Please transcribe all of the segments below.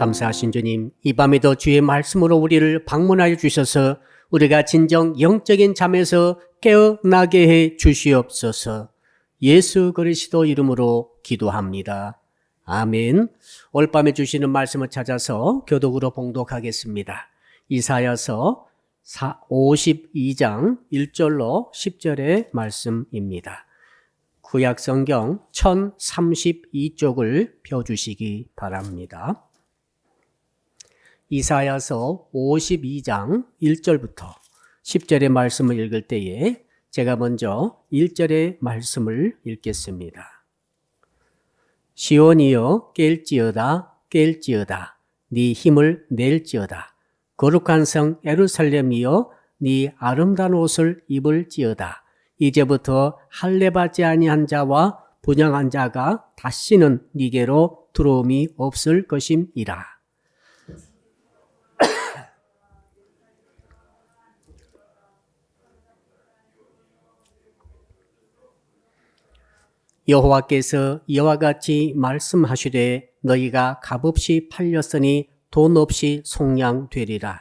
감사하신 주님, 이 밤에도 주의 말씀으로 우리를 방문하여 주셔서 우리가 진정 영적인 잠에서 깨어나게 해 주시옵소서. 예수 그리스도 이름으로 기도합니다. 아멘. 오늘 밤에 주시는 말씀을 찾아서 교독으로 봉독하겠습니다. 이사야서 52장 1절로 10절의 말씀입니다. 구약 성경 1032쪽을 펴주시기 바랍니다. 이사야서 52장 1절부터 10절의 말씀을 읽을 때에 제가 먼저 1절의 말씀을 읽겠습니다. 시온이여 깰지어다 깰지어다 네 힘을 낼지어다 거룩한 성 예루살렘이여 네 아름다운 옷을 입을지어다 이제부터 할례받지 아니한 자와 분향한 자가 다시는 네게로 들어옴이 없을 것임이라. 여호와께서 이와 같이 말씀하시되 너희가 값없이 팔렸으니 돈 없이 속량되리라.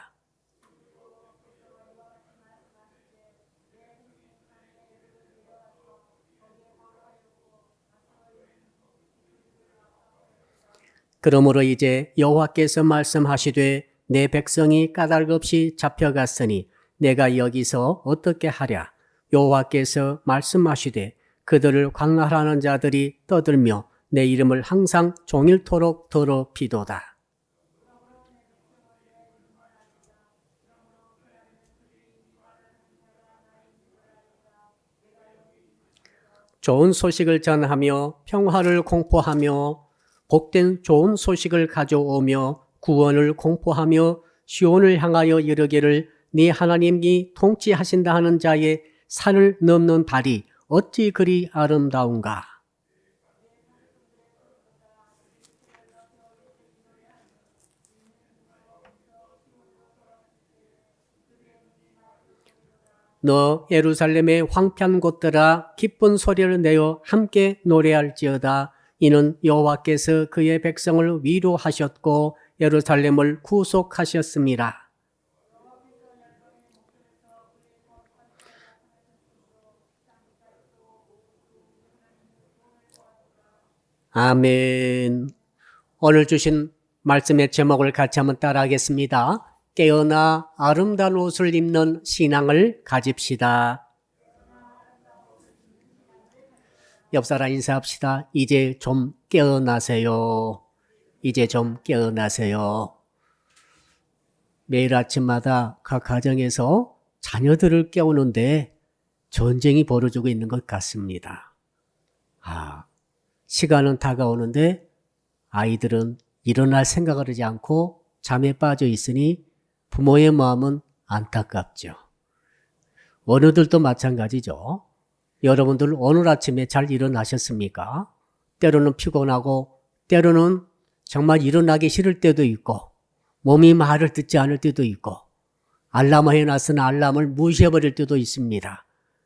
그러므로 이제 여호와께서 말씀하시되 내 백성이 까닭 없이 잡혀갔으니 내가 여기서 어떻게 하랴. 여호와께서 말씀하시되 그들을 광활하는 자들이 떠들며 내 이름을 항상 종일토록 더럽히도다. 좋은 소식을 전하며 평화를 공포하며 복된 좋은 소식을 가져오며 구원을 공포하며 시온을 향하여 이르기를 네 하나님이 통치하신다 하는 자의 산을 넘는 발이 어찌 그리 아름다운가. 너 예루살렘의 황폐한 곳들아 기쁜 소리를 내어 함께 노래할지어다. 이는 여호와께서 그의 백성을 위로하셨고 예루살렘을 구속하셨습니다. 아멘. 오늘 주신 말씀의 제목을 같이 한번 따라하겠습니다. 깨어나 아름다운 옷을 입는 신앙을 가집시다. 옆사람 인사합시다. 이제 좀 깨어나세요. 이제 좀 깨어나세요. 매일 아침마다 각 가정에서 자녀들을 깨우는데 전쟁이 벌어지고 있는 것 같습니다. 시간은 다가오는데 아이들은 일어날 생각을 하지 않고 잠에 빠져 있으니 부모의 마음은 안타깝죠. 어른들도 마찬가지죠. 여러분들 오늘 아침에 잘 일어나셨습니까? 때로는 피곤하고 때로는 정말 일어나기 싫을 때도 있고 몸이 말을 듣지 않을 때도 있고 알람을 해놨으나 알람을 무시해버릴 때도 있습니다.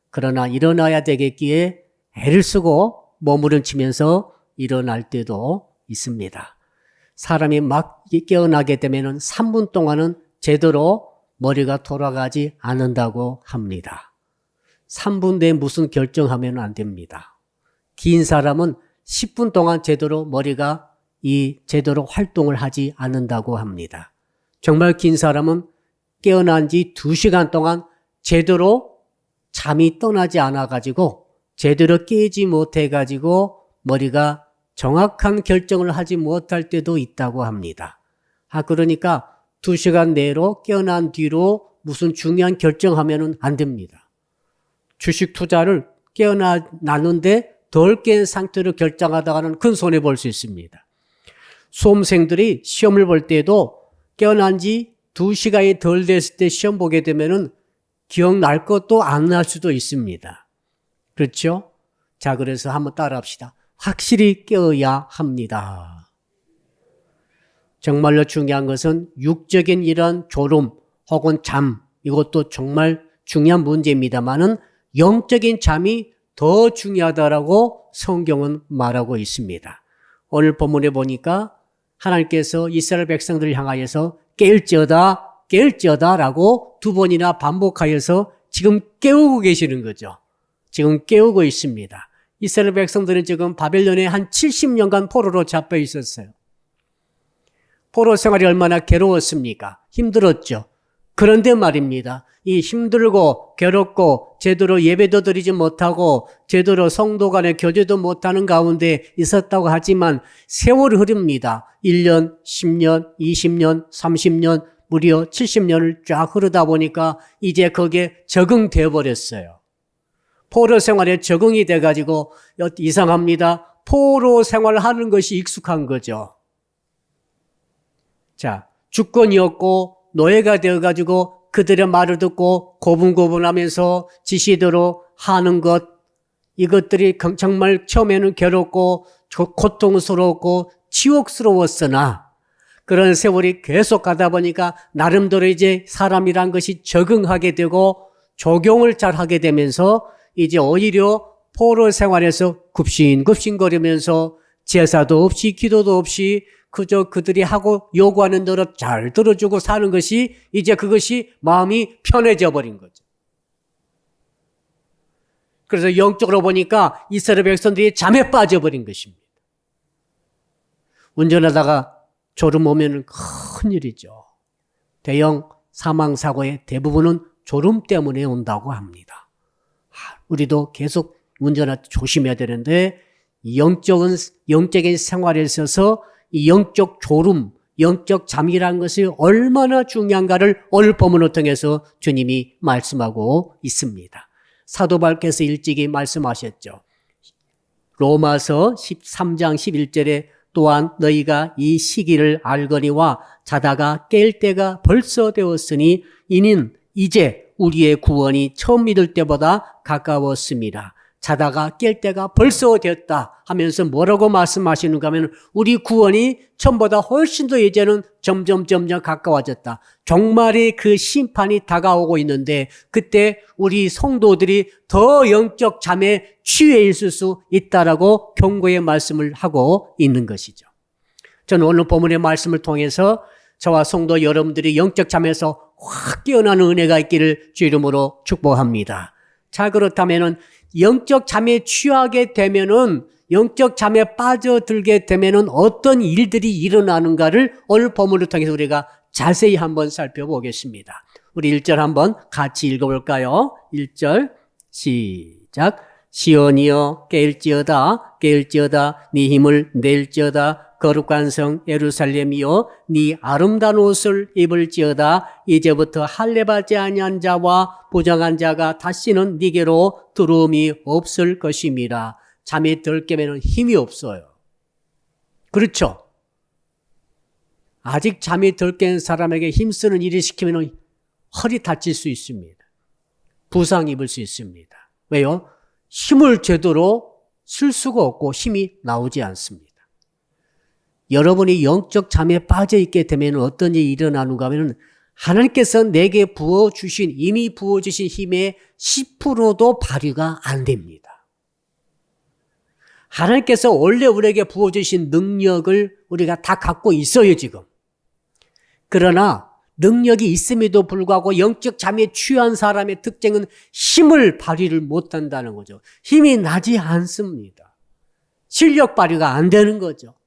그러나 일어나야 되겠기에 애를 쓰고 몸부림치면서 일어날 때도 있습니다. 사람이 막 깨어나게 되면 3분 동안은 제대로 머리가 돌아가지 않는다고 합니다. 3분 내에 무슨 결정하면 안 됩니다. 긴 사람은 10분 동안 제대로 머리가 제대로 활동을 하지 않는다고 합니다. 정말 긴 사람은 깨어난 지 2시간 동안 제대로 잠이 떠나지 않아가지고 제대로 깨지 못해가지고 머리가 정확한 결정을 하지 못할 때도 있다고 합니다. 그러니까 2시간 내로 깨어난 뒤로 무슨 중요한 결정하면 안 됩니다. 주식 투자를 깨어났는데 덜 깬 상태로 결정하다가는 큰 손해 볼 수 있습니다. 수험생들이 시험을 볼 때도 깨어난 지 2시간이 덜 됐을 때 시험 보게 되면은 기억날 것도 안 날 수도 있습니다. 그렇죠? 자, 그래서 한번 따라합시다. 확실히 깨어야 합니다. 정말로 중요한 것은 육적인 이런 졸음 혹은 잠, 이것도 정말 중요한 문제입니다만은 영적인 잠이 더 중요하다라고 성경은 말하고 있습니다. 오늘 본문에 보니까 하나님께서 이스라엘 백성들을 향하여서 깨울지어다 라고 두 번이나 반복하여서 지금 깨우고 계시는 거죠. 지금 깨우고 있습니다. 이스라엘 백성들은 지금 바벨론에 한 70년간 포로로 잡혀 있었어요. 포로 생활이 얼마나 괴로웠습니까? 힘들었죠. 그런데 말입니다. 이 힘들고 괴롭고 제대로 예배도 드리지 못하고 제대로 성도 간의 교제도 못하는 가운데 있었다고 하지만 세월이 흐릅니다. 1년, 10년, 20년, 30년, 무려 70년을 쫙 흐르다 보니까 이제 거기에 적응되어 버렸어요. 포로 생활에 적응이 돼가지고 이상합니다. 포로 생활을 하는 것이 익숙한 거죠. 자, 주권이었고 노예가 되어가지고 그들의 말을 듣고 고분고분하면서 지시대로 하는 것, 이것들이 정말 처음에는 괴롭고 고통스럽고 치욕스러웠으나 그런 세월이 계속 가다 보니까 나름대로 이제 사람이란 것이 적응하게 되고 적용을 잘 하게 되면서 이제 오히려 포로 생활에서 굽신굽신거리면서 제사도 없이 기도도 없이 그저 그들이 하고 요구하는 대로 잘 들어주고 사는 것이 이제 그것이 마음이 편해져 버린 거죠. 그래서 영적으로 보니까 이스라엘 백성들이 잠에 빠져버린 것입니다. 운전하다가 졸음 오면 큰일이죠. 대형 사망사고의 대부분은 졸음 때문에 온다고 합니다. 우리도 계속 운전할 때 조심해야 되는데 영적인 생활에 있어서 이 영적 졸음, 영적 잠이라는 것이 얼마나 중요한가를 오늘 본문을 통해서 주님이 말씀하고 있습니다. 사도 바울께서 일찍이 말씀하셨죠. 로마서 13장 11절에 또한 너희가 이 시기를 알거니와 자다가 깰 때가 벌써 되었으니 이는 이제 우리의 구원이 처음 믿을 때보다 가까웠습니다. 자다가 깰 때가 벌써 되었다 하면서 뭐라고 말씀하시는가 하면 우리 구원이 처음보다 훨씬 더 이제는 점점 가까워졌다. 종말의 그 심판이 다가오고 있는데 그때 우리 성도들이 더 영적 잠에 취해 있을 수 있다라고 경고의 말씀을 하고 있는 것이죠. 저는 오늘 본문의 말씀을 통해서 저와 성도 여러분들이 영적 잠에서 확 깨어나는 은혜가 있기를 주 이름으로 축복합니다. 자, 그렇다면은 영적 잠에 취하게 되면은 영적 잠에 빠져들게 되면은 어떤 일들이 일어나는가를 오늘 본문을 통해서 우리가 자세히 한번 살펴보겠습니다. 우리 1절 한번 같이 읽어볼까요? 1절 시작. 시온이여 깨일지어다 네 힘을 낼지어다 거룩한 성 예루살렘이여 네 아름다운 옷을 입을지어다 이제부터 할례받지 아니한 자와 부정한 자가 다시는 네게로 들어옴이 없을 것임이라. 잠이 덜 깨면 힘이 없어요. 그렇죠? 아직 잠이 덜 깬 사람에게 힘쓰는 일을 시키면 허리 다칠 수 있습니다. 부상 입을 수 있습니다. 왜요? 힘을 제대로 쓸 수가 없고 힘이 나오지 않습니다. 여러분이 영적 잠에 빠져 있게 되면 어떤 일이 일어나는가 하면 하나님께서 내게 이미 부어주신 힘의 10%도 발휘가 안 됩니다. 하나님께서 원래 우리에게 부어주신 능력을 우리가 다 갖고 있어요, 지금. 그러나 능력이 있음에도 불구하고 영적 잠에 취한 사람의 특징은 힘을 발휘를 못한다는 거죠. 힘이 나지 않습니다. 실력 발휘가 안 되는 거죠.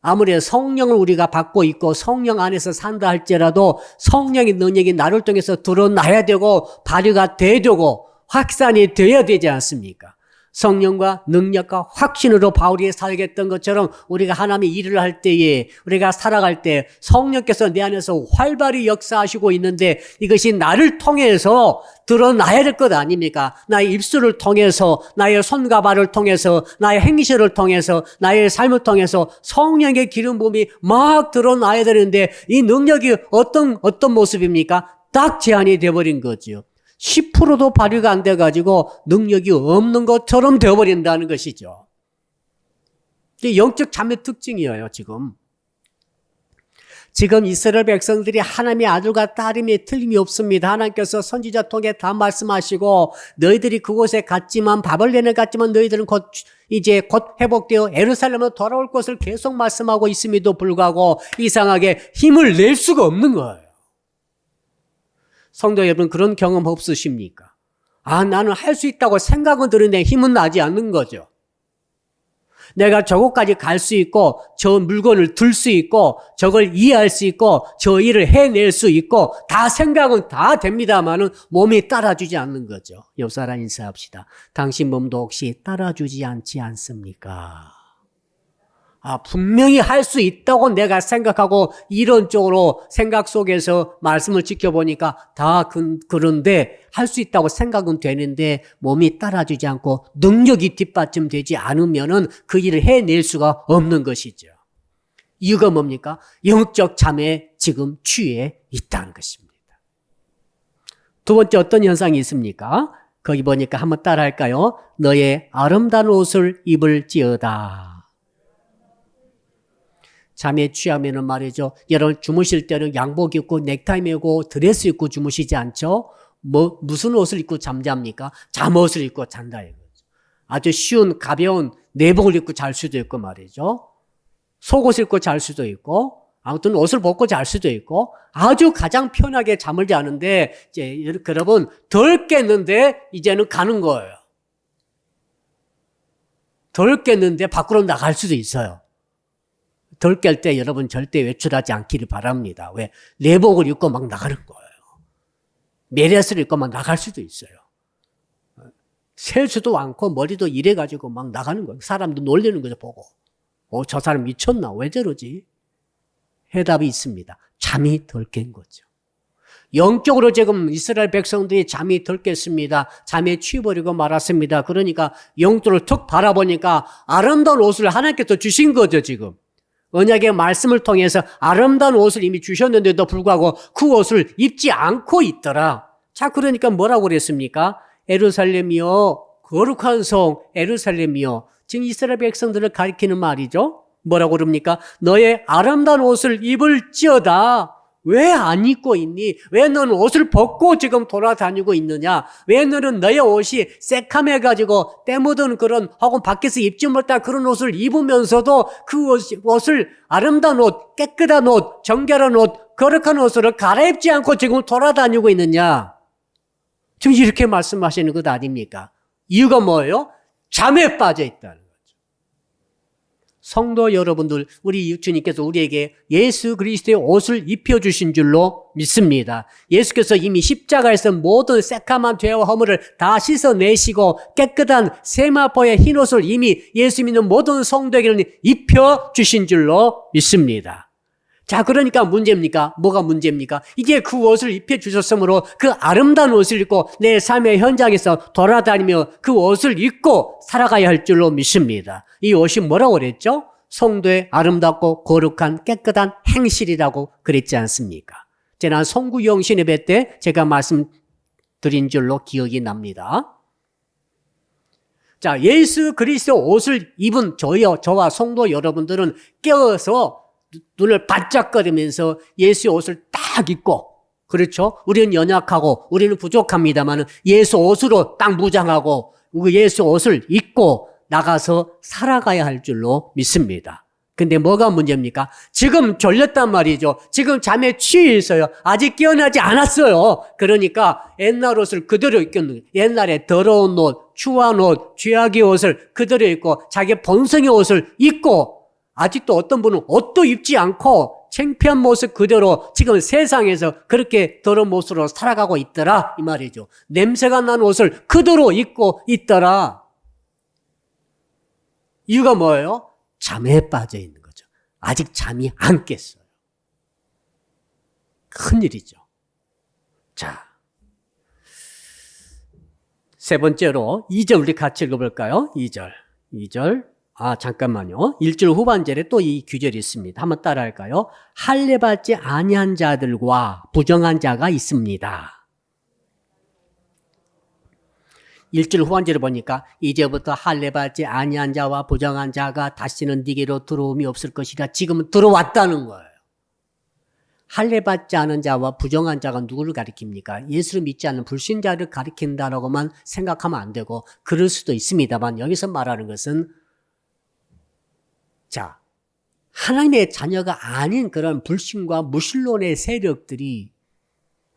아무리 성령을 우리가 받고 있고 성령 안에서 산다 할지라도 성령의 능력이 나를 통해서 드러나야 되고 발휘가 돼야 되고 확산이 돼야 되지 않습니까? 성령과 능력과 확신으로 바울이 살겠던 것처럼 우리가 하나님의 일을 할 때에 우리가 살아갈 때 성령께서 내 안에서 활발히 역사하시고 있는데 이것이 나를 통해서 드러나야 될 것 아닙니까? 나의 입술을 통해서 나의 손과 발을 통해서 나의 행실을 통해서 나의 삶을 통해서 성령의 기름 부음이 막 드러나야 되는데 이 능력이 어떤 모습입니까? 딱 제한이 되어버린 거죠. 10%도 발휘가 안 돼가지고 능력이 없는 것처럼 되어버린다는 것이죠. 이게 영적 잠의 특징이에요, 지금. 지금 이스라엘 백성들이 하나님의 아들과 딸임에 틀림이 없습니다. 하나님께서 선지자 통해 다 말씀하시고 너희들이 그곳에 갔지만 바벨론에 갔지만 너희들은 곧 회복되어 예루살렘으로 돌아올 것을 계속 말씀하고 있음에도 불구하고 이상하게 힘을 낼 수가 없는 거예요. 성도 여러분, 그런 경험 없으십니까? 나는 할 수 있다고 생각은 드는데 힘은 나지 않는 거죠. 내가 저곳까지 갈 수 있고 저 물건을 들 수 있고 저걸 이해할 수 있고 저 일을 해낼 수 있고 다 생각은 다 됩니다마는 몸이 따라주지 않는 거죠. 옆 사람 인사합시다. 당신 몸도 혹시 따라주지 않지 않습니까? 분명히 할 수 있다고 내가 생각하고 이론적으로 생각 속에서 말씀을 지켜보니까 다 그런데 할 수 있다고 생각은 되는데 몸이 따라주지 않고 능력이 뒷받침되지 않으면은 그 일을 해낼 수가 없는 것이죠. 이유가 뭡니까? 영적 잠에 지금 취해 있다는 것입니다. 두 번째 어떤 현상이 있습니까? 거기 보니까 한번 따라할까요? 너의 아름다운 옷을 입을지어다. 잠에 취하면은 말이죠. 여러분 주무실 때는 양복 입고 넥타이 메고 드레스 입고 주무시지 않죠? 무슨 옷을 입고 잠잡니까? 잠옷을 입고 잔다 이거죠. 아주 쉬운 가벼운 내복을 입고 잘 수도 있고 말이죠. 속옷을 입고 잘 수도 있고 아무튼 옷을 벗고 잘 수도 있고 아주 가장 편하게 잠을 자는데 이제 여러분 덜 깼는데 이제는 가는 거예요. 덜 깼는데 밖으로 나갈 수도 있어요. 덜 깰 때 여러분 절대 외출하지 않기를 바랍니다. 왜? 내복을 입고 막 나가는 거예요. 메레스를 입고 막 나갈 수도 있어요. 셀 수도 않고 머리도 이래가지고 막 나가는 거예요. 사람도 놀리는 거죠, 보고. 저 사람 미쳤나? 왜 저러지? 해답이 있습니다. 잠이 덜 깬 거죠. 영적으로 지금 이스라엘 백성들이 잠이 덜 깼습니다. 잠에 취해버리고 말았습니다. 그러니까 영적으로 툭 바라보니까 아름다운 옷을 하나님께서 주신 거죠, 지금. 언약의 말씀을 통해서 아름다운 옷을 이미 주셨는데도 불구하고 그 옷을 입지 않고 있더라. 자, 그러니까 뭐라고 그랬습니까? 예루살렘이여, 거룩한 성 예루살렘이여. 지금 이스라엘 백성들을 가리키는 말이죠. 뭐라고 그럽니까? 너의 아름다운 옷을 입을지어다. 왜 안 입고 있니? 왜 너는 옷을 벗고 지금 돌아다니고 있느냐? 왜 너는 너의 옷이 새카매가지고 때 묻은 그런 혹은 밖에서 입지 못한 그런 옷을 입으면서도 그 옷을 아름다운 옷, 깨끗한 옷, 정결한 옷, 거룩한 옷으로 갈아입지 않고 지금 돌아다니고 있느냐? 지금 이렇게 말씀하시는 것 아닙니까? 이유가 뭐예요? 잠에 빠져 있다는 거죠. 성도 여러분들, 우리 주님께서 우리에게 예수 그리스도의 옷을 입혀주신 줄로 믿습니다. 예수께서 이미 십자가에서 모든 새까만 죄와 허물을 다 씻어내시고 깨끗한 세마포의 흰 옷을 이미 예수 믿는 모든 성도에게는 입혀주신 줄로 믿습니다. 자, 그러니까 문제입니까? 뭐가 문제입니까? 이게 그 옷을 입혀주셨으므로 그 아름다운 옷을 입고 내 삶의 현장에서 돌아다니며 그 옷을 입고 살아가야 할 줄로 믿습니다. 이 옷이 뭐라고 그랬죠? 성도의 아름답고 거룩한 깨끗한 행실이라고 그랬지 않습니까? 지난 성구영신 예배 때 제가 말씀드린 줄로 기억이 납니다. 자, 예수 그리스도 옷을 입은 저와 성도 여러분들은 깨어서 눈을 반짝거리면서 예수의 옷을 딱 입고, 그렇죠? 우리는 연약하고 우리는 부족합니다만 예수 옷으로 딱 무장하고 예수 옷을 입고 나가서 살아가야 할 줄로 믿습니다. 근데 뭐가 문제입니까? 지금 졸렸단 말이죠. 지금 잠에 취해 있어요. 아직 깨어나지 않았어요. 그러니까 옛날 옷을 그대로 입고 있는 거예요. 옛날에 더러운 옷, 추한 옷, 죄악의 옷을 그대로 입고 자기 본성의 옷을 입고 아직도 어떤 분은 옷도 입지 않고 창피한 모습 그대로 지금 세상에서 그렇게 더러운 모습으로 살아가고 있더라 이 말이죠. 냄새가 난 옷을 그대로 입고 있더라. 이유가 뭐예요? 잠에 빠져 있는 거죠. 아직 잠이 안 깼어요. 큰일이죠. 자, 세 번째로 2절 우리 같이 읽어볼까요? 2절. 잠깐만요. 1절 후반절에 또 이 규절이 있습니다. 한번 따라할까요? 할례받지 아니한 자들과 부정한 자가 있습니다. 1절 후반절에 보니까 이제부터 할례받지 아니한 자와 부정한 자가 다시는 네게로 들어옴이 없을 것이라 지금은 들어왔다는 거예요. 할례받지 않은 자와 부정한 자가 누구를 가리킵니까? 예수를 믿지 않는 불신자를 가리킨다라고만 생각하면 안 되고 그럴 수도 있습니다만 여기서 말하는 것은 자, 하나님의 자녀가 아닌 그런 불신과 무신론의 세력들이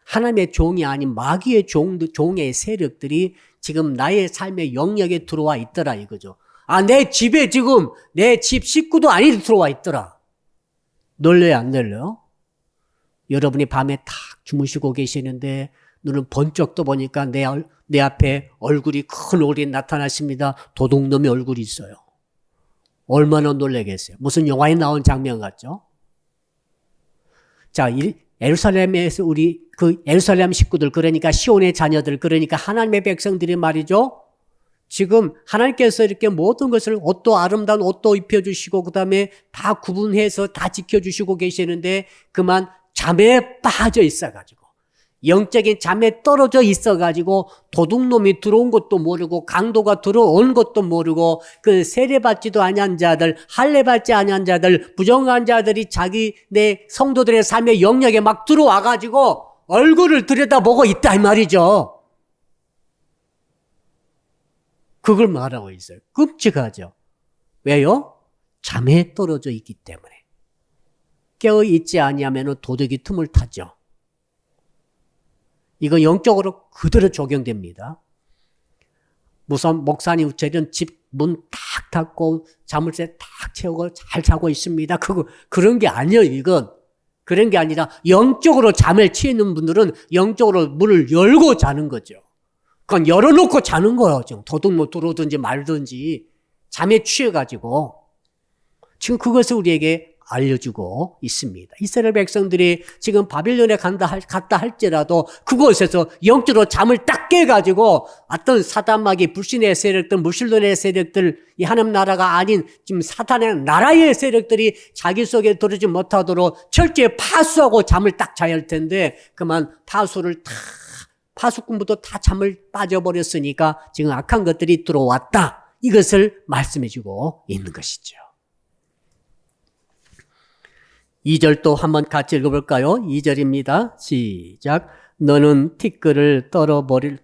하나님의 종이 아닌 마귀의 종의 세력들이 지금 나의 삶의 영역에 들어와 있더라 이거죠. 아, 내 집에 지금 내 집 식구도 아니게 들어와 있더라. 놀려요, 안 놀려요? 여러분이 밤에 탁 주무시고 계시는데 눈을 번쩍 떠보니까 내 앞에 얼굴이 큰 얼굴이 나타나십니다. 도둑놈의 얼굴이 있어요. 얼마나 놀라겠어요. 무슨 영화에 나온 장면 같죠? 자, 예루살렘에서 우리 예루살렘 식구들 그러니까 시온의 자녀들 그러니까 하나님의 백성들이 말이죠. 지금 하나님께서 이렇게 모든 것을 옷도 아름다운 옷도 입혀주시고 그다음에 다 구분해서 다 지켜주시고 계시는데 그만 잠에 빠져 있어가지고 영적인 잠에 떨어져 있어가지고 도둑놈이 들어온 것도 모르고 강도가 들어온 것도 모르고 그 세례받지도 아니한 자들 할례받지 아니한 자들 부정한 자들이 내 성도들의 삶의 영역에 막 들어와가지고 얼굴을 들여다보고 있다 이 말이죠. 그걸 말하고 있어요. 끔찍하죠. 왜요? 잠에 떨어져 있기 때문에. 깨어있지 아니하면 도둑이 틈을 타죠. 이거 영적으로 그대로 적용됩니다. 무슨 목사님처럼 집 문 탁 닫고 자물쇠 탁 채우고 잘 자고 있습니다. 그런 게 아니에요, 이건. 그런 게 아니라 영적으로 잠을 취하는 분들은 영적으로 문을 열고 자는 거죠. 그건 열어놓고 자는 거예요. 지금 도둑 들어오든지 말든지 잠에 취해가지고 지금 그것을 우리에게 알려주고 있습니다. 이스라엘 백성들이 지금 바빌론에 갔다 할지라도 그곳에서 영적으로 잠을 딱 깨가지고 어떤 사단마귀 불신의 세력들, 무신론의 세력들, 이 하나님 나라가 아닌 지금 사탄의 나라의 세력들이 자기 속에 들어오지 못하도록 철저히 파수하고 잠을 딱 자야 할 텐데 그만 파수꾼부터 다 잠을 빠져버렸으니까 지금 악한 것들이 들어왔다. 이것을 말씀해주고 있는 것이죠. 2절 또 한번 같이 읽어볼까요? 2절입니다. 시작. 너는 티끌을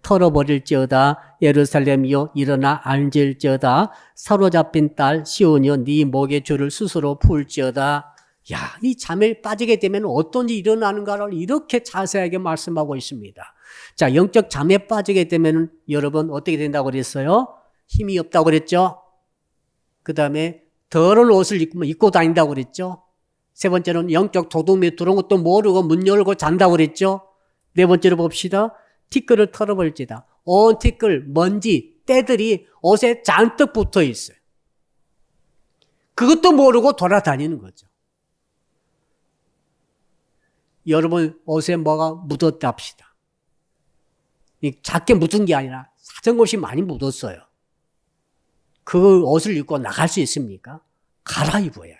털어버릴지어다. 예루살렘이여 일어나 앉을지어다. 사로잡힌 딸 시온이여 네 목의 줄을 스스로 풀지어다. 야, 이 잠에 빠지게 되면 어떤 일이 일어나는가를 이렇게 자세하게 말씀하고 있습니다. 자, 영적 잠에 빠지게 되면 여러분 어떻게 된다고 그랬어요? 힘이 없다고 그랬죠? 그 다음에 더러운 옷을 입고 다닌다고 그랬죠? 세 번째는 영적 도둑이 들어온 것도 모르고 문 열고 잔다고 그랬죠? 네 번째로 봅시다. 티끌을 털어버릴지다. 온 티끌, 먼지, 때들이 옷에 잔뜩 붙어 있어요. 그것도 모르고 돌아다니는 거죠. 여러분 옷에 뭐가 묻었다 합시다. 작게 묻은 게 아니라 사정없이 많이 묻었어요. 그 옷을 입고 나갈 수 있습니까? 갈아입어야죠.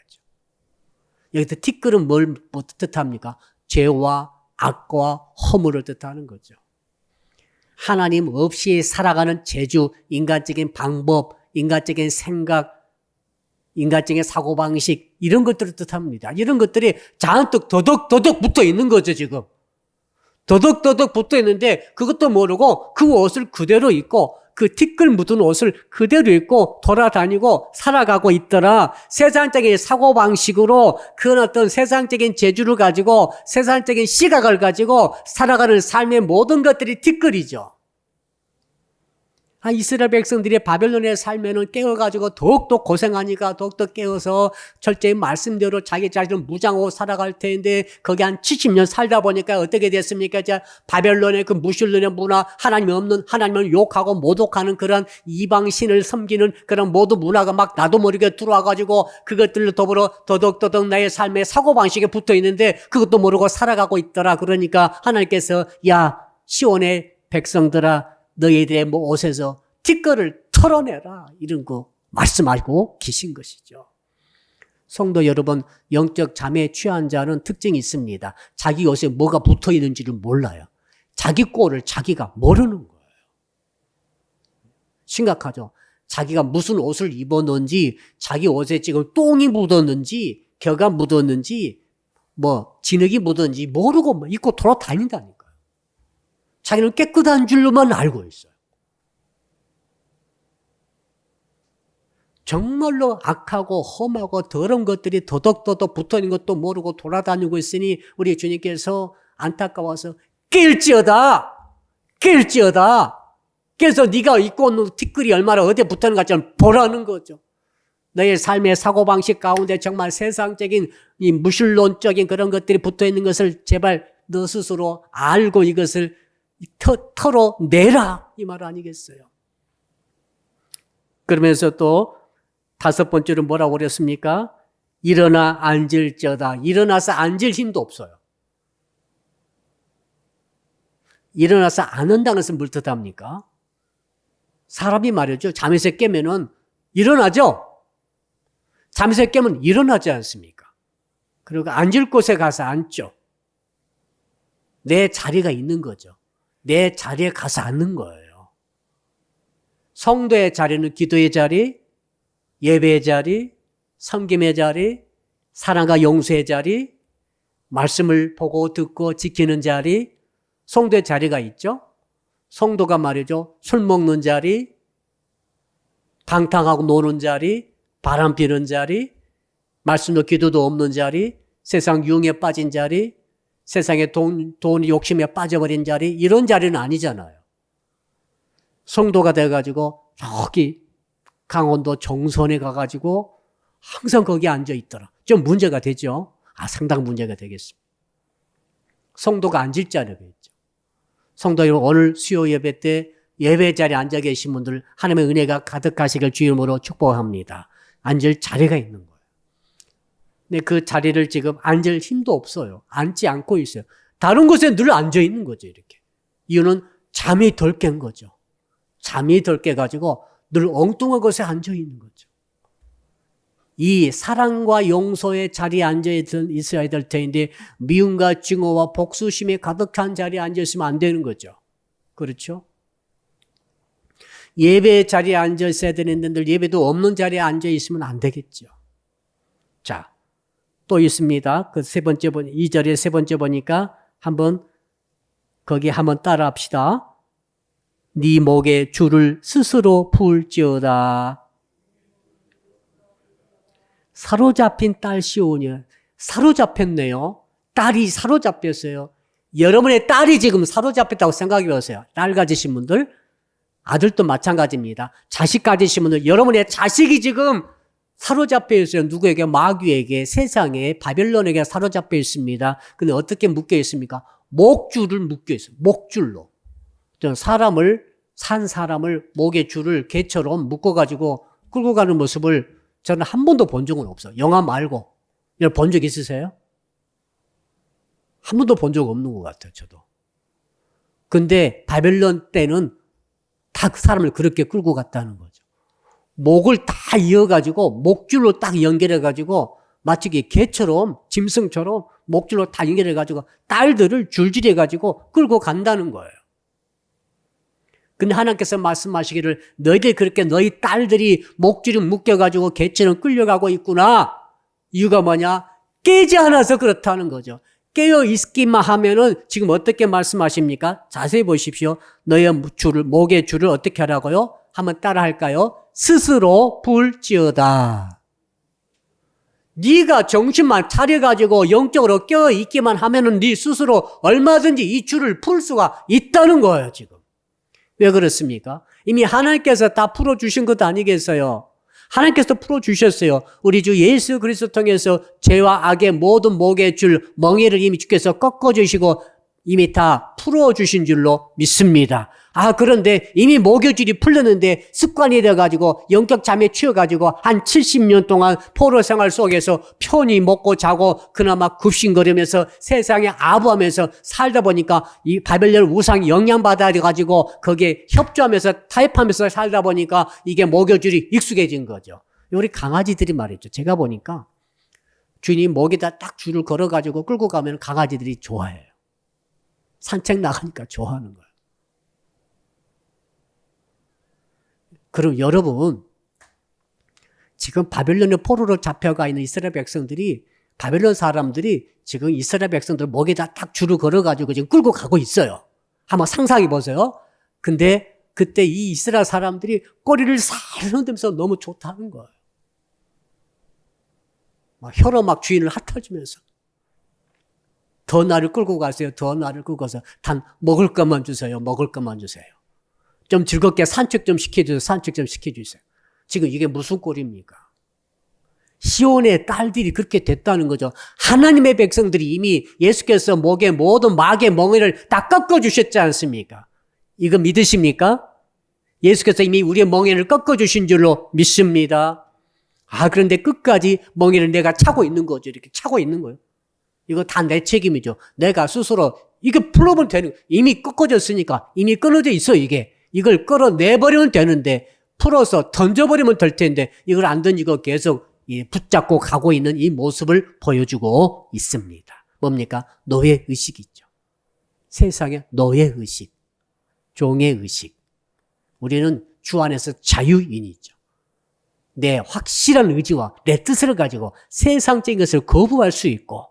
여기서 티끌은 뭘 뜻합니까? 죄와 악과 허물을 뜻하는 거죠. 하나님 없이 살아가는 재주, 인간적인 방법, 인간적인 생각, 인간적인 사고방식 이런 것들을 뜻합니다. 이런 것들이 잔뜩 더덕더덕 붙어 있는 거죠 지금. 더덕더덕 붙어 있는데 그것도 모르고 그 옷을 그대로 입고 그 티끌 묻은 옷을 그대로 입고 돌아다니고 살아가고 있더라. 세상적인 사고방식으로 그런 어떤 세상적인 재주를 가지고 세상적인 시각을 가지고 살아가는 삶의 모든 것들이 티끌이죠. 이스라엘 백성들이 바벨론에 살면은 깨어가지고 더욱더 고생하니까 더욱더 깨어서 철저히 말씀대로 자기 자신을 무장하고 살아갈 텐데 거기 한 70년 살다 보니까 어떻게 됐습니까? 자, 바벨론의 그 무신론의 문화, 하나님이 없는 하나님을 욕하고 모독하는 그런 이방신을 섬기는 그런 모든 문화가 막 나도 모르게 들어와가지고 그것들로 더불어 더덕더덕 나의 삶의 사고방식에 붙어 있는데 그것도 모르고 살아가고 있더라. 그러니까 하나님께서 야, 시온의 백성들아 너희들의 옷에서 티끌을 털어내라 이런 거 말씀하고 계신 것이죠. 성도 여러분, 영적 잠에 취한 자는 특징이 있습니다. 자기 옷에 뭐가 붙어 있는지를 몰라요. 자기 꼴을 자기가 모르는 거예요. 심각하죠. 자기가 무슨 옷을 입었는지, 자기 옷에 지금 똥이 묻었는지, 겨가 묻었는지 진흙이 묻은지 모르고 입고 돌아다닌다니까요. 자기는 깨끗한 줄로만 알고 있어요. 정말로 악하고 험하고 더러운 것들이 더덕더덕 붙어있는 것도 모르고 돌아다니고 있으니 우리 주님께서 안타까워서 깰지어다. 그래서 네가 입고 있는 티끌이 얼마나 어디에 붙어있는가 좀 보라는 거죠. 너의 삶의 사고방식 가운데 정말 세상적인 이 무신론적인 그런 것들이 붙어있는 것을 제발 너 스스로 알고 이것을 털어내라 이 말 아니겠어요. 그러면서 또 5번째로 뭐라고 그랬습니까? 일어나 앉을지어다. 일어나서 앉을 힘도 없어요. 일어나서 앉는다는 것은 뭘 뜻합니까? 사람이 말이죠. 잠에서 깨면은 일어나죠. 잠에서 깨면 일어나지 않습니까? 그리고 앉을 곳에 가서 앉죠. 내 자리가 있는 거죠. 내 자리에 가서 앉는 거예요. 성도의 자리는 기도의 자리, 예배의 자리, 섬김의 자리, 사랑과 용서의 자리, 말씀을 보고 듣고 지키는 자리, 성도의 자리가 있죠. 성도가 말이죠. 술 먹는 자리, 방탕하고 노는 자리, 바람 피는 자리, 말씀도 기도도 없는 자리, 세상 유흥에 빠진 자리, 세상에 돈 욕심에 빠져버린 자리, 이런 자리는 아니잖아요. 성도가 돼가지고 저기 강원도 정선에 가가지고 항상 거기 앉아 있더라. 좀 문제가 되죠. 상당 문제가 되겠습니다. 성도가 앉을 자리가 있죠. 성도 여러분, 오늘 수요 예배 때 예배 자리에 앉아 계신 분들 하나님의 은혜가 가득하시길 주 이름으로 축복합니다. 앉을 자리가 있는 거예요. 근데 그 자리를 지금 앉을 힘도 없어요. 앉지 않고 있어요. 다른 곳에 늘 앉아 있는 거죠, 이렇게. 이유는 잠이 덜 깬 거죠. 잠이 덜 깨가지고 늘 엉뚱한 곳에 앉아 있는 거죠. 이 사랑과 용서의 자리에 앉아 있어야 될 텐데 미움과 증오와 복수심이 가득한 자리에 앉아 있으면 안 되는 거죠. 그렇죠? 예배의 자리에 앉아 있어야 되는데 예배도 없는 자리에 앉아 있으면 안 되겠죠. 자, 또 있습니다. 그 2절에 3번째 보니까 거기 한번 따라 합시다. 네 목에 줄을 스스로 풀지어다. 사로잡힌 딸 시온이요. 사로잡혔네요. 딸이 사로잡혔어요. 여러분의 딸이 지금 사로잡혔다고 생각해 보세요. 딸 가지신 분들, 아들도 마찬가지입니다. 자식 가지신 분들, 여러분의 자식이 지금 사로잡혀 있어요. 누구에게? 마귀에게, 세상에, 바벨론에게 사로잡혀 있습니다. 근데 어떻게 묶여 있습니까? 목줄을 묶여 있어요. 목줄로. 산 사람을 목에 줄을 개처럼 묶어가지고 끌고 가는 모습을 저는 한 번도 본 적은 없어요. 영화 말고. 이걸 본 적 있으세요? 한 번도 본 적 없는 것 같아요, 저도. 근데 바벨론 때는 다 그 사람을 그렇게 끌고 갔다는 거죠. 목을 다 이어가지고 목줄로 딱 연결해가지고 마치 개처럼 짐승처럼 목줄로 다 연결해가지고 딸들을 줄줄해가지고 끌고 간다는 거예요. 근데 하나님께서 말씀하시기를 너희들 그렇게 너희 딸들이 목줄이 묶여가지고 개처럼 끌려가고 있구나. 이유가 뭐냐? 깨지 않아서 그렇다는 거죠. 깨어 있기만 하면은 지금 어떻게 말씀하십니까? 자세히 보십시오. 너의 목의 줄을 어떻게 하라고요? 한번 따라 할까요? 스스로 풀지어다. 네가 정신만 차려가지고 영적으로 깨어 있기만 하면은 네 스스로 얼마든지 이 줄을 풀 수가 있다는 거예요, 지금. 왜 그렇습니까? 이미 하나님께서 다 풀어주신 것 아니겠어요? 하나님께서 풀어주셨어요. 우리 주 예수 그리스도 통해서 죄와 악의 모든 목의 줄, 멍에를 이미 주께서 꺾어주시고 이미 다 풀어주신 줄로 믿습니다. 그런데 이미 목의 줄이 풀렸는데 습관이 돼가지고 영적 잠에 취해가지고 한 70년 동안 포로 생활 속에서 편히 먹고 자고 그나마 굽신거리면서 세상에 아부하면서 살다 보니까 이 바벨론 우상이 영향받아가지고 거기에 협조하면서 타협하면서 살다 보니까 이게 목의 줄이 익숙해진 거죠. 우리 강아지들이 말이죠. 제가 보니까 주인이 목에다 딱 줄을 걸어가지고 끌고 가면 강아지들이 좋아해요. 산책 나가니까 좋아하는 거예요. 그럼 여러분, 지금 바벨론의 포로로 잡혀가 있는 이스라엘 백성들이 바벨론 사람들이 지금 이스라엘 백성들 목에다 딱 줄을 걸어가지고 지금 끌고 가고 있어요. 한번 상상해 보세요. 근데 그때 이 이스라엘 사람들이 꼬리를 살살 흔들면서 너무 좋다는 거예요. 막 혀로 막 주인을 핥아주면서 더 나를 끌고 가세요. 더 나를 끌고 가서 단 먹을 것만 주세요. 먹을 것만 주세요. 좀 즐겁게 산책 좀 시켜주세요. 산책 좀 시켜주세요. 지금 이게 무슨 꼴입니까? 시온의 딸들이 그렇게 됐다는 거죠. 하나님의 백성들이 이미 예수께서 목에 모든 마귀의 멍에를 다 꺾어주셨지 않습니까? 이거 믿으십니까? 예수께서 이미 우리의 멍에를 꺾어주신 줄로 믿습니다. 그런데 끝까지 멍에를 내가 차고 있는 거죠. 이렇게 차고 있는 거예요. 이거 다 내 책임이죠. 내가 스스로 이게 풀어보면 되는 거예요. 이미 꺾어졌으니까 이미 끊어져 있어 이게. 이걸 끌어내버리면 되는데 풀어서 던져버리면 될 텐데 이걸 안 던지고 계속 붙잡고 가고 있는 이 모습을 보여주고 있습니다. 뭡니까? 노예 의식이죠. 세상의 노예 의식, 종의 의식. 우리는 주 안에서 자유인이죠. 내 확실한 의지와 내 뜻을 가지고 세상적인 것을 거부할 수 있고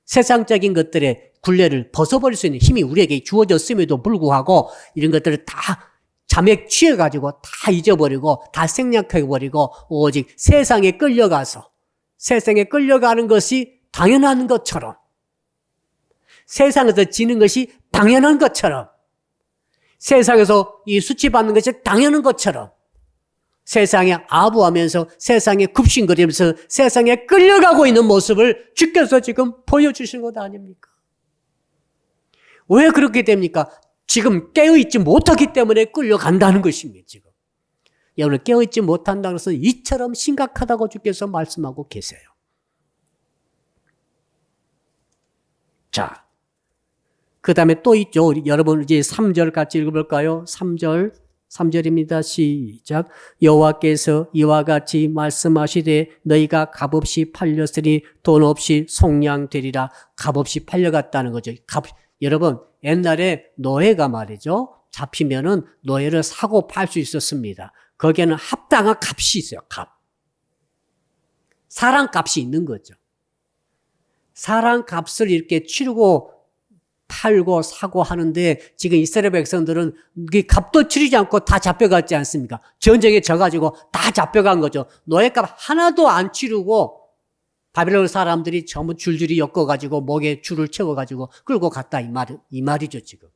세상적인 것들의 굴레를 벗어버릴 수 있는 힘이 우리에게 주어졌음에도 불구하고 이런 것들을 다 잠에 취해가지고 다 잊어버리고 다 생략해버리고 오직 세상에 끌려가서 세상에 끌려가는 것이 당연한 것처럼 세상에서 지는 것이 당연한 것처럼 세상에서 이 수치받는 것이 당연한 것처럼 세상에 아부하면서 세상에 굽신거리면서 세상에 끌려가고 있는 모습을 주께서 지금 보여주신 것 아닙니까? 왜 그렇게 됩니까? 지금 깨어있지 못하기 때문에 끌려간다는 것입니다. 지금 여러분 깨어있지 못한다고 해서 이처럼 심각하다고 주께서 말씀하고 계세요. 자, 그 다음에 또 있죠. 여러분 이제 3절 같이 읽어볼까요? 3절입니다. 시작. 여호와께서 이와 같이 말씀하시되 너희가 값없이 팔렸으니 돈 없이 속량되리라. 값없이 팔려갔다는 거죠. 여러분 옛날에 노예가 말이죠. 잡히면은 노예를 사고 팔 수 있었습니다. 거기에는 합당한 값이 있어요. 값. 사람 값이 있는 거죠. 사람 값을 이렇게 치르고 팔고 사고 하는데 지금 이스라엘 백성들은 값도 치르지 않고 다 잡혀갔지 않습니까? 전쟁에 져가지고 다 잡혀간 거죠. 노예값 하나도 안 치르고 바벨론 사람들이 전부 줄줄이 엮어가지고 목에 줄을 채워가지고 끌고 갔다 이 말이죠 지금.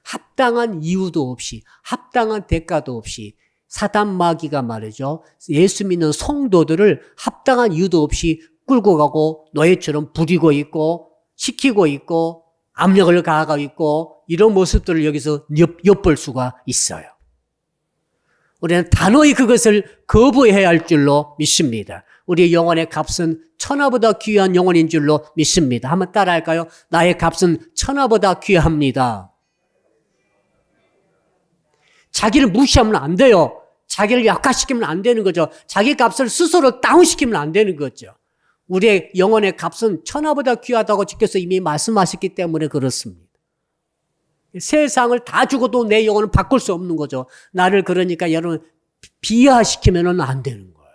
합당한 이유도 없이 합당한 대가도 없이 사단 마귀가 말이죠. 예수 믿는 성도들을 합당한 이유도 없이 끌고 가고 노예처럼 부리고 있고 시키고 있고 압력을 가하고 있고 이런 모습들을 여기서 엿볼 수가 있어요. 우리는 단호히 그것을 거부해야 할 줄로 믿습니다. 우리의 영혼의 값은 천하보다 귀한 영혼인 줄로 믿습니다. 한번 따라할까요? 나의 값은 천하보다 귀합니다. 자기를 무시하면 안 돼요. 자기를 약화시키면 안 되는 거죠. 자기 값을 스스로 다운시키면 안 되는 거죠. 우리의 영혼의 값은 천하보다 귀하다고 주께서 이미 말씀하셨기 때문에 그렇습니다. 세상을 다 주고도 내 영혼은 바꿀 수 없는 거죠. 나를 그러니까 여러분 비하시키면 안 되는 거예요.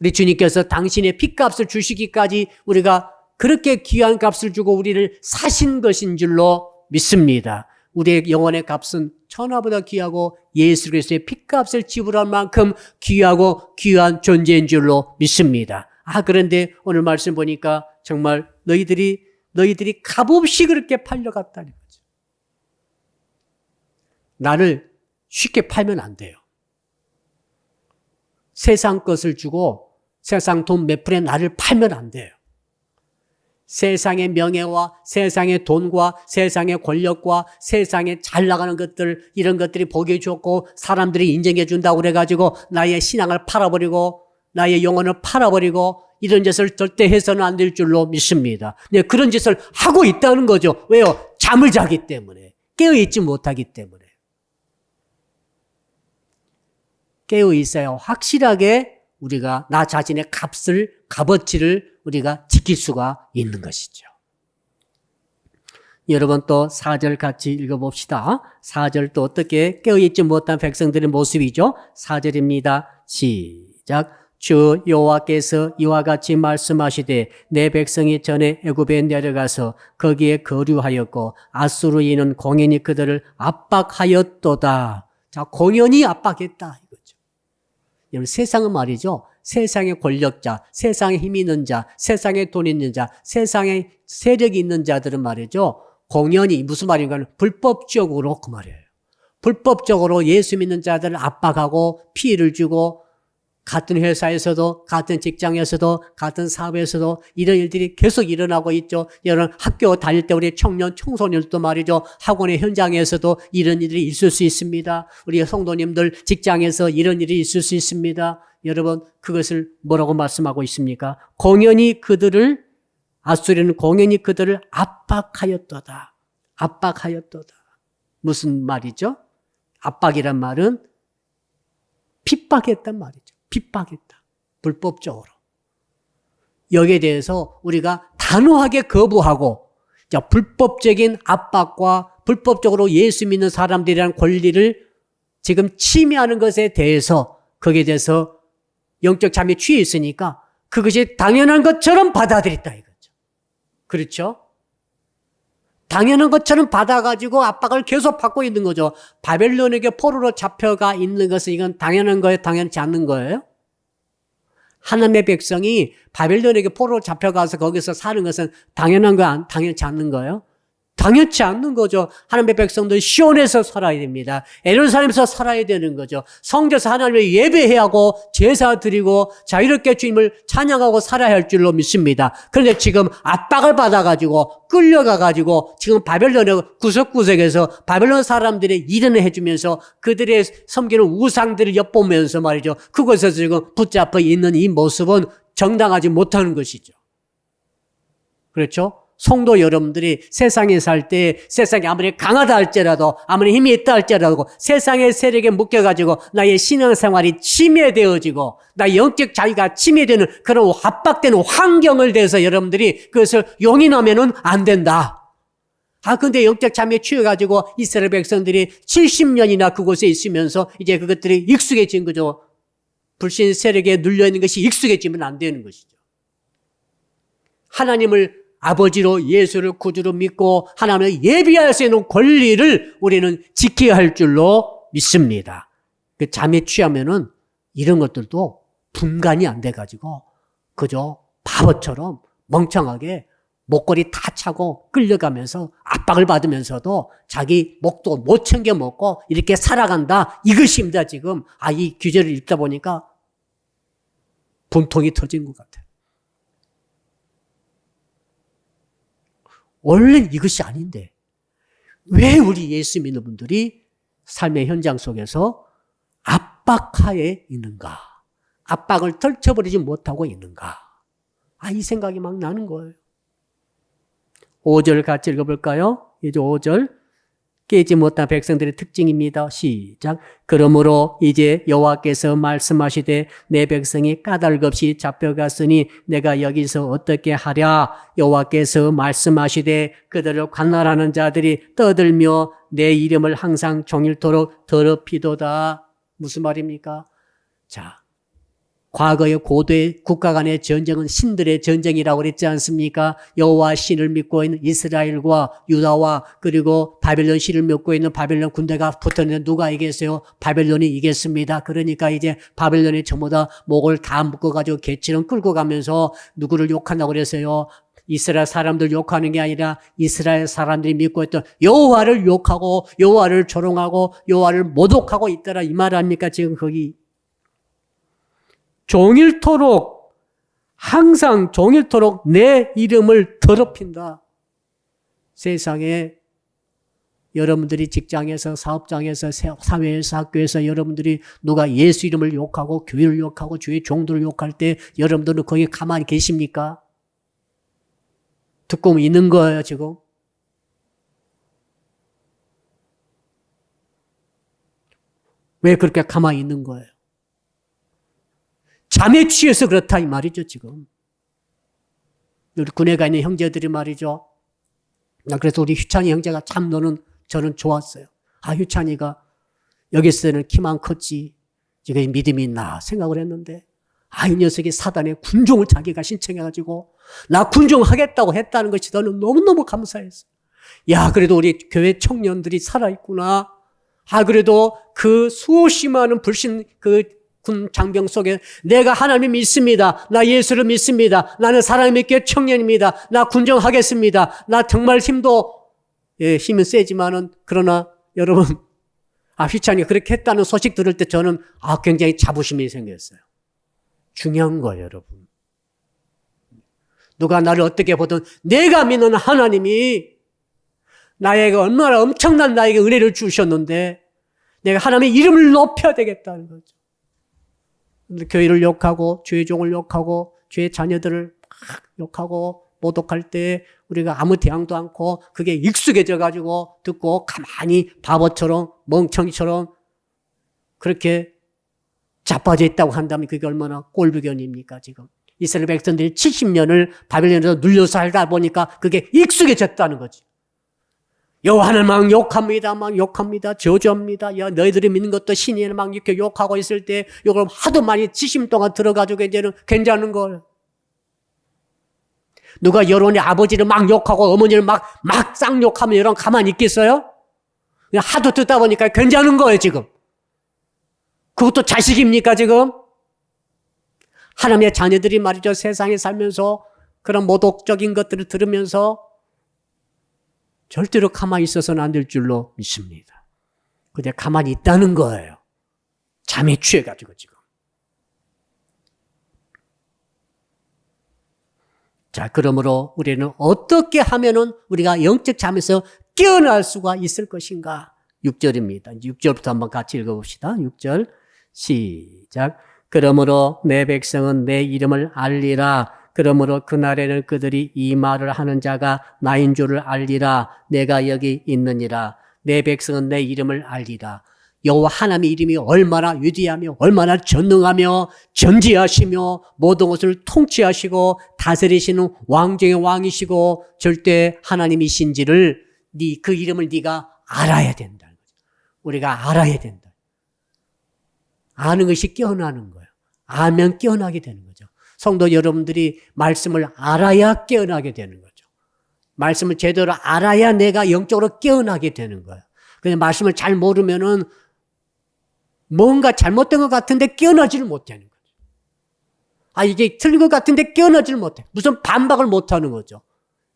우리 주님께서 당신의 핏값을 주시기까지 우리가 그렇게 귀한 값을 주고 우리를 사신 것인 줄로 믿습니다. 우리의 영혼의 값은 천하보다 귀하고 예수 그리스도의 핏값을 지불할 만큼 귀하고 귀한 존재인 줄로 믿습니다. 그런데 오늘 말씀 보니까 정말 너희들이 값없이 그렇게 팔려갔다는 거죠. 나를 쉽게 팔면 안 돼요. 세상 것을 주고 세상 돈 몇 푼에 나를 팔면 안 돼요. 세상의 명예와 세상의 돈과 세상의 권력과 세상에 잘 나가는 것들 이런 것들이 보기 좋고 사람들이 인정해 준다고 그래가지고 나의 신앙을 팔아버리고 나의 영혼을 팔아버리고 이런 짓을 절대 해서는 안 될 줄로 믿습니다. 네, 그런 짓을 하고 있다는 거죠. 왜요? 잠을 자기 때문에. 깨어있지 못하기 때문에. 깨어있어야 확실하게 우리가 나 자신의 값어치를 우리가 지킬 수가 있는 것이죠. 여러분 또 4절 같이 읽어봅시다. 4절 또 어떻게 깨어있지 못한 백성들의 모습이죠. 4절입니다. 시작. 주 여호와께서 이와 같이 말씀하시되 내 백성이 전에 애굽에 내려가서 거기에 거류하였고 아수르인은 공연히 그들을 압박하였도다. 자, 공연히 압박했다 이거죠. 여러분 세상은 말이죠. 세상의 권력자, 세상에 힘 있는 자, 세상에 돈 있는 자, 세상에 세력이 있는 자들은 말이죠. 공연히 무슨 말인가 불법적으로 그 말이에요. 불법적으로 예수 믿는 자들을 압박하고 피해를 주고 같은 회사에서도 같은 직장에서도 같은 사업에서도 이런 일들이 계속 일어나고 있죠. 여러분 학교 다닐 때 우리 청년 청소년들도 말이죠. 학원의 현장에서도 이런 일이 있을 수 있습니다. 우리 성도님들 직장에서 이런 일이 있을 수 있습니다. 여러분 그것을 뭐라고 말씀하고 있습니까? 공연히 그들을 아수르는 공연히 그들을 압박하였도다. 압박하였도다. 무슨 말이죠? 압박이란 말은 핍박했단 말이죠. 핍박했다. 불법적으로. 여기에 대해서 우리가 단호하게 거부하고 불법적인 압박과 불법적으로 예수 믿는 사람들이라는 권리를 지금 침해하는 것에 대해서 거기에 대해서 영적 잠에 취해 있으니까 그것이 당연한 것처럼 받아들였다 이거죠. 그렇죠? 당연한 것처럼 받아가지고 압박을 계속 받고 있는 거죠. 바벨론에게 포로로 잡혀가 있는 것은 이건 당연한 거예요? 당연치 않는 거예요? 하나님의 백성이 바벨론에게 포로로 잡혀가서 거기서 사는 것은 당연한 거, 당연치 않는 거예요? 당연치 않는 거죠. 하나님의 백성들 시온에서 살아야 됩니다. 예루살렘에서 살아야 되는 거죠. 성전에서 하나님을 예배해야 하고 제사 드리고 자유롭게 주님을 찬양하고 살아야 할 줄로 믿습니다. 그런데 지금 압박을 받아가지고 끌려가가지고 지금 바벨론의 구석구석에서 바벨론 사람들의 일을 해주면서 그들의 섬기는 우상들을 엿보면서 말이죠. 그곳에서 지금 붙잡혀 있는 이 모습은 정당하지 못하는 것이죠. 그렇죠? 성도 여러분들이 세상에 살 때 세상이 아무리 강하다 할지라도 아무리 힘이 있다 할지라도 세상의 세력에 묶여가지고 나의 신앙생활이 침해되어지고 나의 영적 자유가 침해되는 그런 압박되는 환경을 대해서 여러분들이 그것을 용인하면은 안 된다. 근데 영적 잠에 취해가지고 이스라엘 백성들이 70년이나 그곳에 있으면서 이제 그것들이 익숙해진 거죠. 불신 세력에 눌려있는 것이 익숙해지면 안 되는 것이죠. 하나님을 아버지로 예수를 구주로 믿고 하나님을 예비할 수 있는 권리를 우리는 지켜야 할 줄로 믿습니다. 그 잠에 취하면은 이런 것들도 분간이 안 돼가지고 그저 바보처럼 멍청하게 목걸이 다 차고 끌려가면서 압박을 받으면서도 자기 목도 못 챙겨 먹고 이렇게 살아간다. 이것입니다, 지금. 이 규제를 읽다 보니까 분통이 터진 것 같아요. 원래는 이것이 아닌데 왜 우리 예수 믿는 분들이 삶의 현장 속에서 압박하에 있는가? 압박을 떨쳐버리지 못하고 있는가? 이 생각이 막 나는 거예요. 5절 같이 읽어볼까요? 이제 5절. 깨지 못한 백성들의 특징입니다. 시작. 그러므로 이제 여호와께서 말씀하시되 내 백성이 까닭없이 잡혀갔으니 내가 여기서 어떻게 하랴. 여호와께서 말씀하시되 그들을 관할하는 자들이 떠들며 내 이름을 항상 종일토록 더럽히도다. 무슨 말입니까? 자, 과거의 고대 국가 간의 전쟁은 신들의 전쟁이라고 그랬지 않습니까? 여호와 신을 믿고 있는 이스라엘과 유다와 그리고 바벨론 신을 믿고 있는 바벨론 군대가 붙었는데 누가 이겼어요? 바벨론이 이겼습니다. 그러니까 이제 바벨론이 전부 다 목을 다 묶어가지고 개치는 끌고 가면서 누구를 욕한다고 그랬어요? 이스라엘 사람들 욕하는 게 아니라 이스라엘 사람들이 믿고 있던 여호와를 욕하고 여호와를 조롱하고 여호와를 모독하고 있더라. 이 말 아닙니까? 지금 거기. 종일토록 항상 종일토록 내 이름을 더럽힌다. 세상에 여러분들이 직장에서 사업장에서 사회에서 학교에서 여러분들이 누가 예수 이름을 욕하고 교회를 욕하고 주의 종들을 욕할 때 여러분들은 거기 가만히 계십니까? 듣고 있는 거예요 지금. 왜 그렇게 가만히 있는 거예요? 잠에 취해서 그렇다 이 말이죠 지금. 우리 군에 가 있는 형제들이 말이죠. 그래서 우리 휴찬이 형제가 참 저는 좋았어요. 휴찬이가 여기서는 키만 컸지 지금 믿음이 있나 생각을 했는데 이 녀석이 사단의 군종을 자기가 신청해가지고 나 군종하겠다고 했다는 것이 저는 너무너무 감사했어요. 야, 그래도 우리 교회 청년들이 살아있구나. 그래도 그 수없이 많은 불신 군 장병 속에 내가 하나님 믿습니다. 나 예수를 믿습니다. 나는 사랑의 교회 청년입니다. 나 군정하겠습니다. 나 정말 힘은 세지만은 그러나 여러분 휘찬이가 그렇게 했다는 소식 들을 때 저는 굉장히 자부심이 생겼어요. 중요한 거예요, 여러분. 누가 나를 어떻게 보든 내가 믿는 하나님이 나에게 얼마나 엄청난 나에게 은혜를 주셨는데 내가 하나님의 이름을 높여야 되겠다는 거죠. 교회를 욕하고 주의 종을 욕하고 주의 자녀들을 막 욕하고 모독할 때 우리가 아무 대항도 않고 그게 익숙해져 가지고 듣고 가만히 바보처럼 멍청이처럼 그렇게 자빠져 있다고 한다면 그게 얼마나 꼴불견입니까 지금. 이스라엘 백성들이 70년을 바벨론에서 눌려 살다 보니까 그게 익숙해졌다는 거지. 여호와는 막 욕합니다. 저주합니다. 야, 너희들이 믿는 것도 신이에요. 막 이렇게 욕하고 있을 때 이걸 하도 많이 70 동안 들어가지고 이제는 괜찮은 거예요. 누가 여론의 아버지를 막 욕하고 어머니를 막 쌍욕하면 여러분 가만히 있겠어요? 그냥 하도 듣다 보니까 괜찮은 거예요, 지금. 그것도 자식입니까, 지금? 하나님의 자녀들이 말이죠. 세상에 살면서 그런 모독적인 것들을 들으면서 절대로 가만히 있어서는 안 될 줄로 믿습니다. 근데 가만히 있다는 거예요. 잠에 취해가지고 지금. 자, 그러므로 우리는 어떻게 하면은 우리가 영적 잠에서 깨어날 수가 있을 것인가? 6절입니다. 6절부터 한번 같이 읽어봅시다. 6절 시작. 그러므로 내 백성은 내 이름을 알리라. 그러므로 그날에는 그들이 이 말을 하는 자가 나인 줄을 알리라. 내가 여기 있느니라. 내 백성은 내 이름을 알리라. 여호와 하나님의 이름이 얼마나 위대하며 얼마나 전능하며 전지하시며 모든 것을 통치하시고 다스리시는 왕중의 왕이시고 절대 하나님이신지를 그 이름을 네가 알아야 된다는 거죠. 우리가 알아야 된다. 아는 것이 깨어나는 거예요. 알면 깨어나게 되는 거죠. 성도 여러분들이 말씀을 알아야 깨어나게 되는 거죠. 말씀을 제대로 알아야 내가 영적으로 깨어나게 되는 거예요. 그냥 말씀을 잘 모르면은 뭔가 잘못된 것 같은데 깨어나지를 못하는 거죠. 이게 틀린 것 같은데 깨어나지를 못해. 무슨 반박을 못하는 거죠.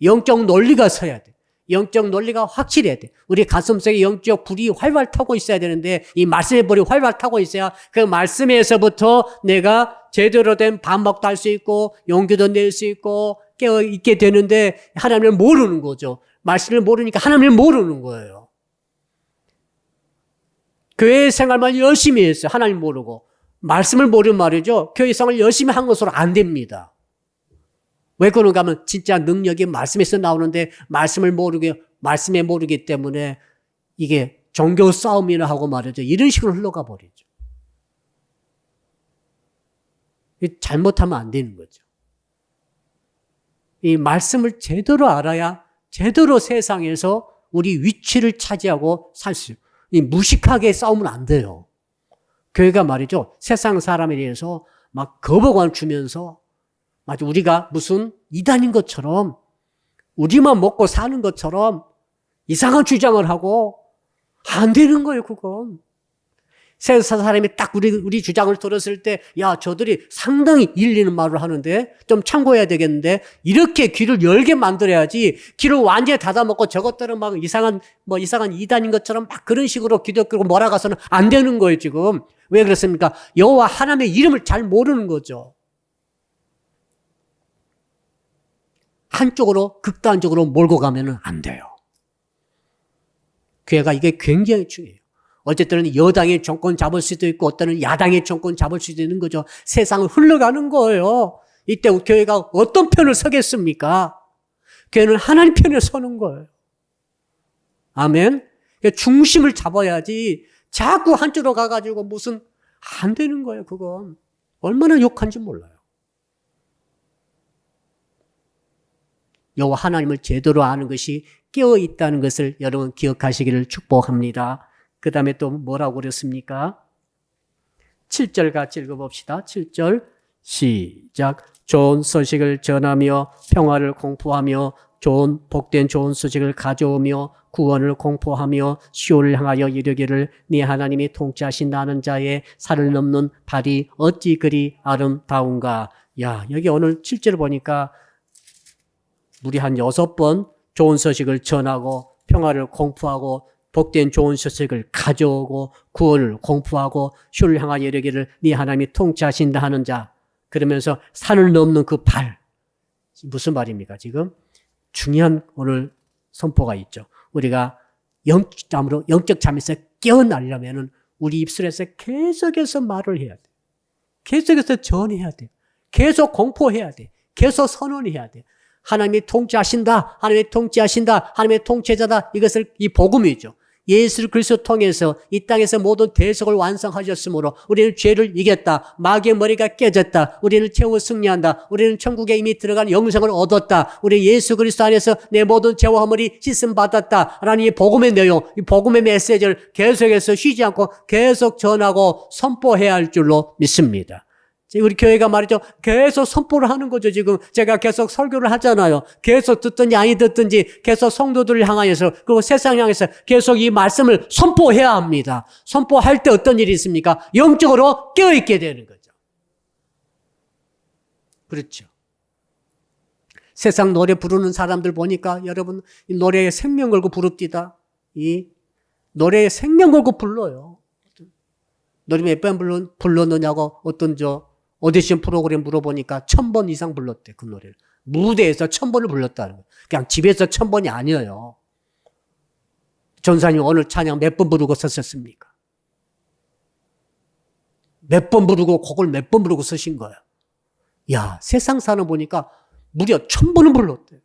영적 논리가 서야 돼. 영적 논리가 확실해야 돼. 우리 가슴속에 영적 불이 활활 타고 있어야 되는데 이 말씀의 불이 활활 타고 있어야 그 말씀에서부터 내가 제대로 된 반박도 할 수 있고 용기도 낼 수 있고 깨어있게 되는데 하나님을 모르는 거죠. 말씀을 모르니까 하나님을 모르는 거예요. 교회 생활만 열심히 했어요. 하나님 모르고. 말씀을 모르면 말이죠. 교회 생활 열심히 한 것으로 안 됩니다. 왜 그런가 하면 진짜 능력이 말씀에서 나오는데 말씀을 모르기 때문에 이게 종교 싸움이나 하고 말이죠. 이런 식으로 흘러가 버리죠. 잘못하면 안 되는 거죠. 이 말씀을 제대로 알아야 제대로 세상에서 우리 위치를 차지하고 살 수 있어요. 무식하게 싸우면 안 돼요. 교회가 말이죠. 세상 사람에 대해서 막 거부감 주면서 마치 우리가 무슨 이단인 것처럼 우리만 먹고 사는 것처럼 이상한 주장을 하고 안 되는 거예요, 그건. 세상 사람이 딱 우리 주장을 들었을 때, 야, 저들이 상당히 일리는 말을 하는데 좀 참고해야 되겠는데 이렇게 귀를 열게 만들어야지 귀를 완전히 닫아먹고 저것들은 막 이상한 이단인 것처럼 막 그런 식으로 기독교로 몰아가서는 안 되는 거예요, 지금. 왜 그렇습니까? 여호와 하나님의 이름을 잘 모르는 거죠. 한쪽으로 극단적으로 몰고 가면은 안 돼요. 교회가 이게 굉장히 중요해요. 어쨌든 여당의 정권 잡을 수도 있고 어떤 야당의 정권 잡을 수도 있는 거죠. 세상을 흘러가는 거예요. 이때 교회가 어떤 편을 서겠습니까? 교회는 하나님 편에 서는 거예요. 아멘. 중심을 잡아야지 자꾸 한쪽으로 가가지고 무슨 안 되는 거예요. 그건 얼마나 욕한지 몰라요. 여호와 하나님을 제대로 아는 것이 깨어 있다는 것을 여러분 기억하시기를 축복합니다. 그 다음에 또 뭐라고 그랬습니까? 7절 같이 읽어봅시다. 7절 시작. 좋은 소식을 전하며 평화를 공포하며 복된 좋은 소식을 가져오며 구원을 공포하며 시온을 향하여 이르기를 네 하나님이 통치하신다 하는 자의 산을 넘는 발이 어찌 그리 아름다운가. 야, 여기 오늘 7절 보니까 우리 한 6번 좋은 소식을 전하고 평화를 공포하고 복된 좋은 소식을 가져오고 구원을 공포하고 시온을 향하여 이르기를 네 하나님이 통치하신다 하는 자. 그러면서 산을 넘는 그 발. 무슨 말입니까 지금? 중요한 오늘 선포가 있죠. 우리가 영적 잠에서 깨어나려면 우리 입술에서 계속해서 말을 해야 돼. 계속해서 전해야 돼. 계속 공포해야 돼. 계속 선언해야 돼. 하나님이 통치하신다. 하나님이 통치하신다. 하나님의 통치자다. 이것을 이 복음이죠. 예수 그리스도 통해서 이 땅에서 모든 대속을 완성하셨으므로 우리는 죄를 이겼다. 마귀의 머리가 깨졌다. 우리는 최후 승리한다. 우리는 천국에 이미 들어간 영생을 얻었다. 우리 예수 그리스도 안에서 내 모든 죄와 허물이 씻음 받았다. 라는 이 복음의 내용, 이 복음의 메시지를 계속해서 쉬지 않고 계속 전하고 선포해야 할 줄로 믿습니다. 우리 교회가 말이죠. 계속 선포를 하는 거죠. 지금 제가 계속 설교를 하잖아요. 계속 듣든지 아니 듣든지 계속 성도들을 향하여서 그리고 세상을 향해서 계속 이 말씀을 선포해야 합니다. 선포할 때 어떤 일이 있습니까? 영적으로 깨어있게 되는 거죠. 그렇죠. 세상 노래 부르는 사람들 보니까 여러분 이 노래에 생명 걸고 부릅디다. 이 노래에 생명 걸고 불러요. 노래 몇 번 불렀느냐고 어떤 오디션 프로그램 물어보니까 1000번 이상 불렀대, 그 노래를. 무대에서 1000번을 불렀다는 거예요. 그냥 집에서 1000번이 아니에요. 전사님 오늘 찬양 몇 번 부르고 썼었습니까? 몇 번 부르고 곡을 몇 번 부르고 쓰신 거예요. 야, 세상 사는 보니까 무려 1000번은 불렀대.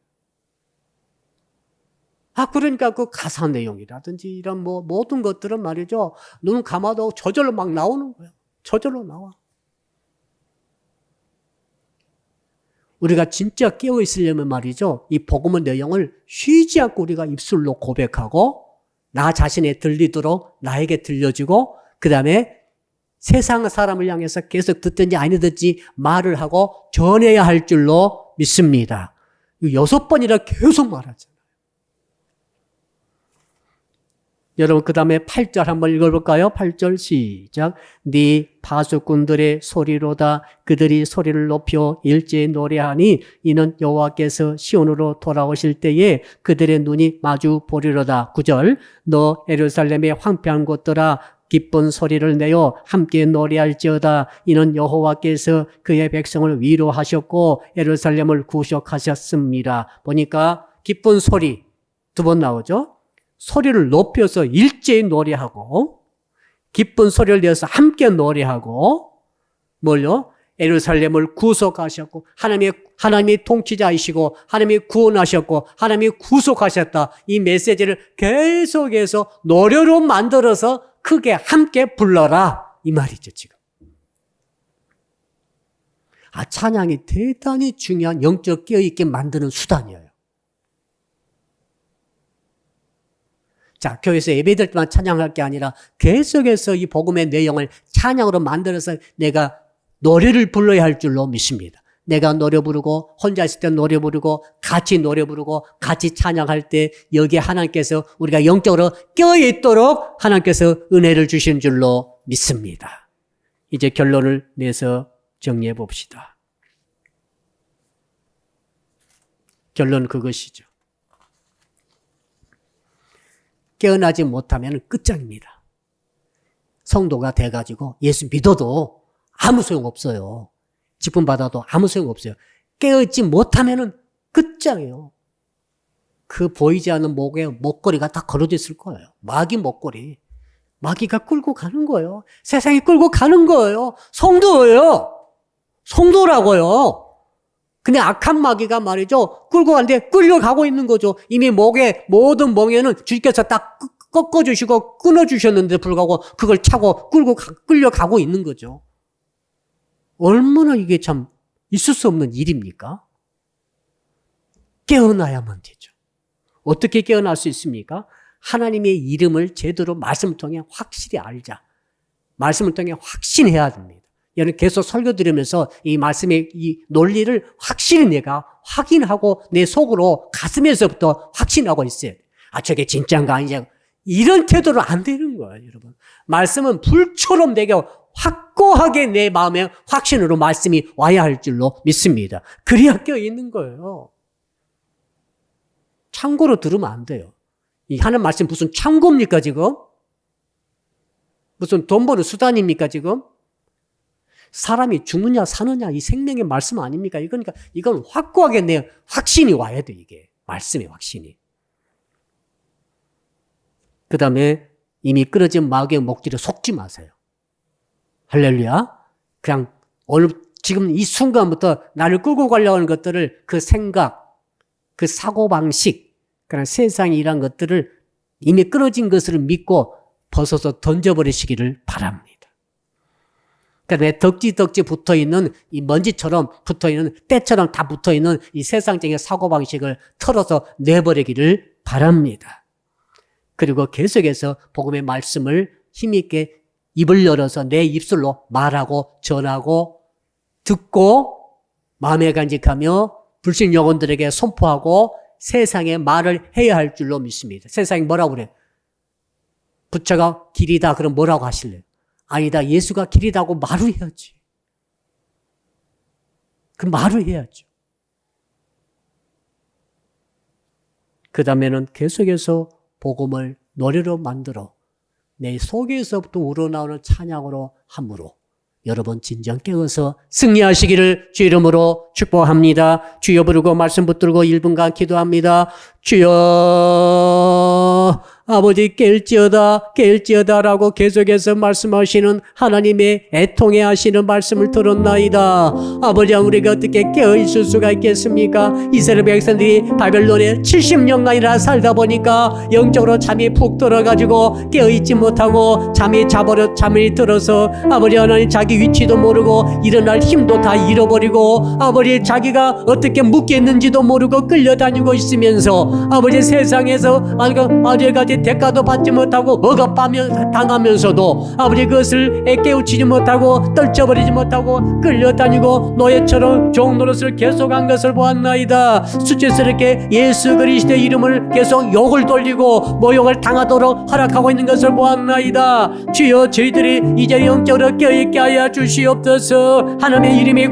그러니까 그 가사 내용이라든지 이런 모든 것들은 말이죠. 눈 감아도 저절로 막 나오는 거예요. 저절로 나와. 우리가 진짜 깨어있으려면 말이죠. 이 복음의 내용을 쉬지 않고 우리가 입술로 고백하고 나 자신에 들리도록 나에게 들려주고 그 다음에 세상 사람을 향해서 계속 듣든지 아니 듣든지 말을 하고 전해야 할 줄로 믿습니다. 6번이나 계속 말하잖아요. 여러분 그 다음에 8절 한번 읽어볼까요? 8절 시작. 네 파수꾼들의 소리로다. 그들이 소리를 높여 일제히 노래하니 이는 여호와께서 시온으로 돌아오실 때에 그들의 눈이 마주 보리로다. 9절. 너 예루살렘의 황폐한 곳들아 기쁜 소리를 내어 함께 노래할지어다. 이는 여호와께서 그의 백성을 위로하셨고 예루살렘을 구속하셨습니다. 보니까 기쁜 소리 2번 나오죠. 소리를 높여서 일제히 노래하고 기쁜 소리를 내어서 함께 노래하고 뭘요? 예루살렘을 구속하셨고 하나님이 통치자이시고 하나님이 구원하셨고 하나님이 구속하셨다. 이 메시지를 계속해서 노래로 만들어서 크게 함께 불러라. 이 말이죠 지금. 찬양이 대단히 중요한 영적 깨어있게 만드는 수단이에요. 자, 교회에서 예배드릴 때만 찬양할 게 아니라 계속해서 이 복음의 내용을 찬양으로 만들어서 내가 노래를 불러야 할 줄로 믿습니다. 내가 노래 부르고 혼자 있을 때 노래 부르고 같이 노래 부르고 같이 찬양할 때 여기에 하나님께서 우리가 영적으로 껴있도록 하나님께서 은혜를 주신 줄로 믿습니다. 이제 결론을 내서 정리해 봅시다. 결론은 그것이죠. 깨어나지 못하면 끝장입니다. 성도가 돼가지고 예수 믿어도 아무 소용없어요. 직분 받아도 아무 소용없어요. 깨어있지 못하면 끝장이에요. 그 보이지 않는 목에 목걸이가 다 걸어져 있을 거예요. 마귀 목걸이. 마귀가 끌고 가는 거예요. 세상이 끌고 가는 거예요. 성도예요. 성도라고요. 근데 악한 마귀가 말이죠. 끌고 가는데 끌려가고 있는 거죠. 이미 목에 모든 멍에는 주님께서 딱 꺾어주시고 끊어주셨는데 불구하고 그걸 차고 끌려가고 있는 거죠. 얼마나 이게 참 있을 수 없는 일입니까? 깨어나야만 되죠. 어떻게 깨어날 수 있습니까? 하나님의 이름을 제대로 말씀을 통해 확실히 알자. 말씀을 통해 확신해야 됩니다. 여러분 계속 설교 들으면서 이 말씀의 이 논리를 확실히 내가 확인하고 내 속으로 가슴에서부터 확신하고 있어요. 아, 저게 진짜인가 아니냐. 이런 태도로 안 되는 거예요, 여러분. 말씀은 불처럼 내게 확고하게 내 마음에 확신으로 말씀이 와야 할 줄로 믿습니다. 그래야 껴있는 거예요. 참고로 들으면 안 돼요. 이 하는 말씀 무슨 참고입니까, 지금? 무슨 돈 버는 수단입니까, 지금? 사람이 죽느냐 사느냐 이 생명의 말씀 아닙니까? 이건 확고하게 내 확신이 와야 돼, 이게. 말씀의 확신이. 그 다음에 이미 끊어진 마귀의 목줄에 속지 마세요. 할렐루야. 그냥 지금 이 순간부터 나를 끌고 가려고 하는 것들을 그 생각, 그 사고방식, 그런 세상에 이런 것들을 이미 끊어진 것을 믿고 벗어서 던져버리시기를 바랍니다. 그러니까 내 덕지 붙어있는 이 먼지처럼 붙어있는 때처럼 다 붙어있는 이 세상적인 사고방식을 털어서 내버리기를 바랍니다. 그리고 계속해서 복음의 말씀을 힘있게 입을 열어서 내 입술로 말하고 전하고 듣고 마음에 간직하며 불신 영혼들에게 선포하고 세상에 말을 해야 할 줄로 믿습니다. 세상이 뭐라고 그래요? 부처가 길이다 그럼 뭐라고 하실래요? 아니다, 예수가 길이다고 말을 해야지. 그 말을 해야죠. 그 다음에는 계속해서 복음을 노래로 만들어 내 속에서부터 우러나오는 찬양으로 함으로 여러분 진정 깨어서 승리하시기를 주 이름으로 축복합니다. 주여 부르고 말씀 붙들고 1분간 기도합니다. 주여 아버지 깰지어다 라고 계속해서 말씀하시는 하나님의 애통해 하시는 말씀을 들었나이다. 아버지 우리가 어떻게 깨어있을 수가 있겠습니까? 이스라엘 백성들이 바벨론에 70년간이나 살다 보니까 영적으로 잠이 푹 들어가지고 깨어있지 못하고 잠이 들어서 아버지 하나님 자기 위치도 모르고 일어날 힘도 다 잃어버리고 아버지 자기가 어떻게 묶였는지도 모르고 끌려다니고 있으면서 아버지 세상에서 아직까지 대가도 받지 못하고 억압당하면서도 아버지 그것을 깨우치지 못하고 떨쳐버리지 못하고 끌려다니고 노예처럼 종노릇을 계속한 것을 보았나이다. 수치스럽게 예수 그리스도의 이름을 계속 욕을 돌리고 모욕을 당하도록 허락하고 있는 것을 보았나이다. 주여 저희들이 이제 영적으로 깨어있게 하여 주시옵소서. 하나님의 이름의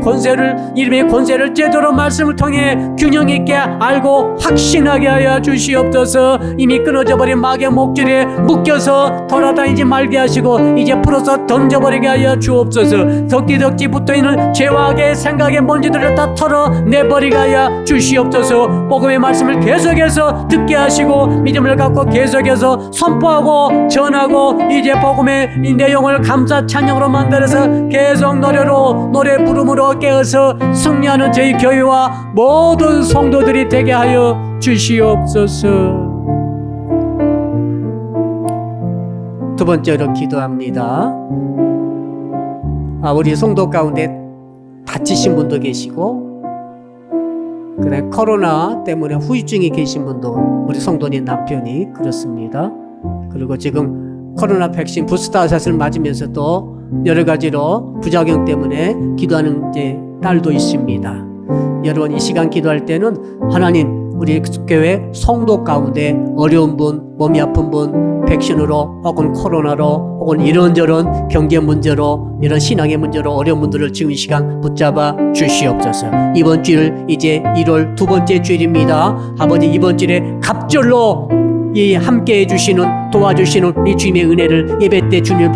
권세를 제대로 말씀을 통해 균형 있게 알고 확신하게 하여 주시옵소서. 이미 끊어져 버린 마귀의 목줄에 묶여서 돌아다니지 말게 하시고 이제 풀어서 던져버리게 하여 주옵소서. 덕지 붙어있는 죄와 악의 생각의 먼지들을 다 털어내버리게 하여 주시옵소서. 복음의 말씀을 계속해서 듣게 하시고 믿음을 갖고 계속해서 선포하고 전하고 이제 복음의 이 내용을 감사 찬양으로 만들어서 계속 노래 부름으로 깨어서 승리하는 저희 교회와 모든 성도들이 되게 하여 주시옵소서. 두 번째로 기도합니다. 우리 성도 가운데 다치신 분도 계시고 그다음에 코로나 때문에 후유증이 계신 분도 우리 성도님 남편이 그렇습니다. 그리고 지금 코로나 백신 부스터샷을 맞으면서도 여러 가지로 부작용 때문에 기도하는 이제 딸도 있습니다. 여러분 이 시간 기도할 때는 하나님 우리 교회 성도 가운데 어려운 분, 몸이 아픈 분, 백신으로 혹은 코로나로 혹은 이런저런 경제 문제로 이런 신앙의 문제로 어려운 분들을 지금 이 시간 붙잡아 주시옵소서. 이번 주일 이제 1월 두 번째 주일입니다. 아버지 이번 주일에 갑절로 이 함께 해주시는 도와주시는 이 주님의 은혜를 예배 때 주님을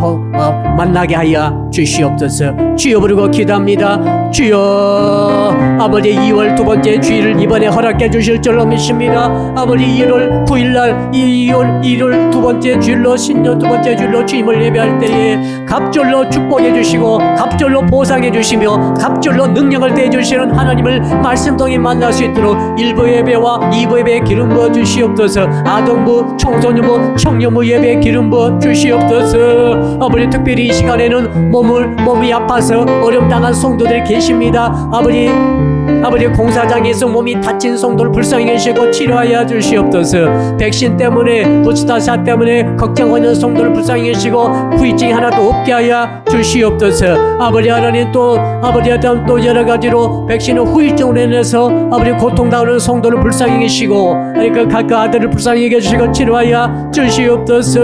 만나게 하여 주시옵소서. 주여 부르고 기도합니다. 주여 아버지 2월 두 번째 주일을 이번에 허락해 주실 줄로 믿습니다. 아버지 1월 9일날 2월 두 번째 주일로 신년 두 번째 주일로 주님을 예배할 때에 갑절로 축복해 주시고 갑절로 보상해 주시며 갑절로 능력을 대 주시는 하나님을 말씀 통해 만날 수 있도록 1부 예배와 2부 예배에 기름 부어 주시옵소서. 아동부 청소년부 청년부 예배에 기름 부어 주시옵소서. 아버지 특별히 이 시간에는 몸이 아파서 어려움 당한 성도들이 계십니다. 아버지 아버지 공사장에서 몸이 다친 성도를 불쌍히 계시고 치료하여 주시옵소서. 백신 때문에 부스타사 때문에 걱정하는 성도를 불쌍히 계시고 후유증이 하나도 없게 하여 주시옵소서. 아버지 하나님 또 아버지 또 여러 가지로 백신의 후유증으로 인해서 아버지 고통당하는 성도를 불쌍히 계시고 그 아들을 불쌍히 계시고 치료하여 주시옵소서.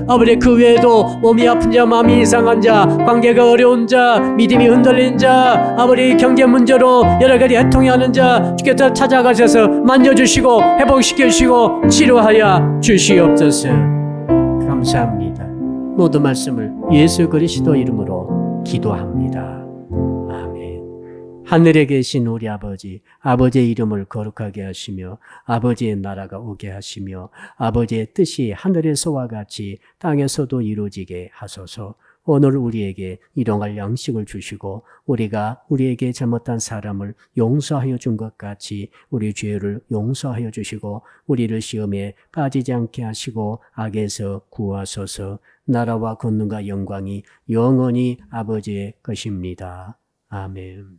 아버지 그 외에도 몸이 아픈 자, 마음이 이상한 자, 관계가 어려운 자, 믿음이 흔들린 자, 아버지 경제 문제로 여러 가지 애통해하는 자 주께서 찾아가셔서 만져주시고 회복시켜주시고 치료하여 주시옵소서. 감사합니다. 모든 말씀을 예수 그리스도 이름으로 기도합니다. 아멘. 하늘에 계신 우리 아버지, 아버지의 이름을 거룩하게 하시며 아버지의 나라가 오게 하시며 아버지의 뜻이 하늘에서와 같이 땅에서도 이루어지게 하소서. 오늘 우리에게 일용할 양식을 주시고 우리가 우리에게 잘못한 사람을 용서하여 준 것 같이 우리 죄를 용서하여 주시고 우리를 시험에 빠지지 않게 하시고 악에서 구하소서. 나라와 권능과 영광이 영원히 아버지의 것입니다. 아멘.